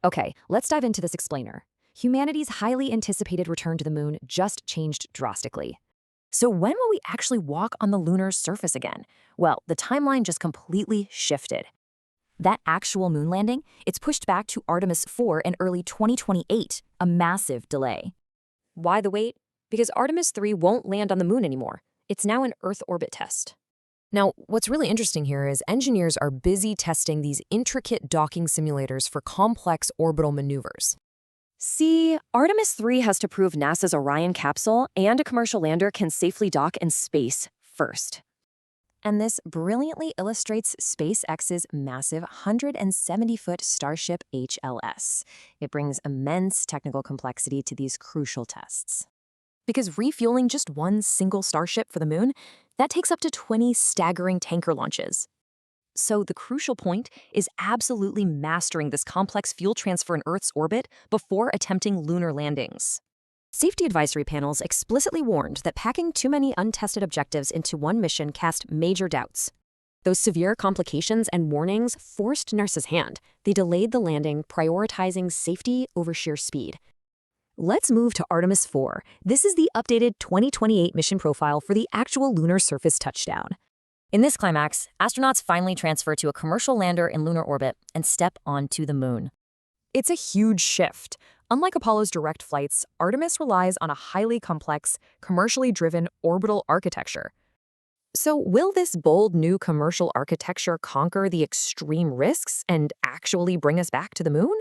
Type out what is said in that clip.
Okay, let's dive into this explainer. Humanity's highly anticipated return to the moon just changed drastically. So when will we actually walk on the lunar surface again? Well, the timeline just completely shifted. That actual moon landing, it's pushed back to Artemis 4 in early 2028, a massive delay. Why the wait? Because Artemis 3 won't land on the moon anymore. It's now an Earth orbit test. Now, what's really interesting here is engineers are busy testing these intricate docking simulators for complex orbital maneuvers. See, Artemis 3 has to prove NASA's Orion capsule and a commercial lander can safely dock in space first. And this brilliantly illustrates SpaceX's massive 170-foot Starship HLS. It brings immense technical complexity to these crucial tests. Because refueling just one single Starship for the moon, that takes up to 20 staggering tanker launches. So the crucial point is absolutely mastering this complex fuel transfer in Earth's orbit before attempting lunar landings. Safety advisory panels explicitly warned that packing too many untested objectives into one mission cast major doubts. Those severe complications and warnings forced NASA's hand. They delayed the landing, prioritizing safety over sheer speed. Let's move to Artemis 4. This is the updated 2028 mission profile for the actual lunar surface touchdown. In this climax, astronauts finally transfer to a commercial lander in lunar orbit and step onto the moon. It's a huge shift. Unlike Apollo's direct flights, Artemis relies on a highly complex, commercially driven orbital architecture. So will this bold new commercial architecture conquer the extreme risks and actually bring us back to the moon?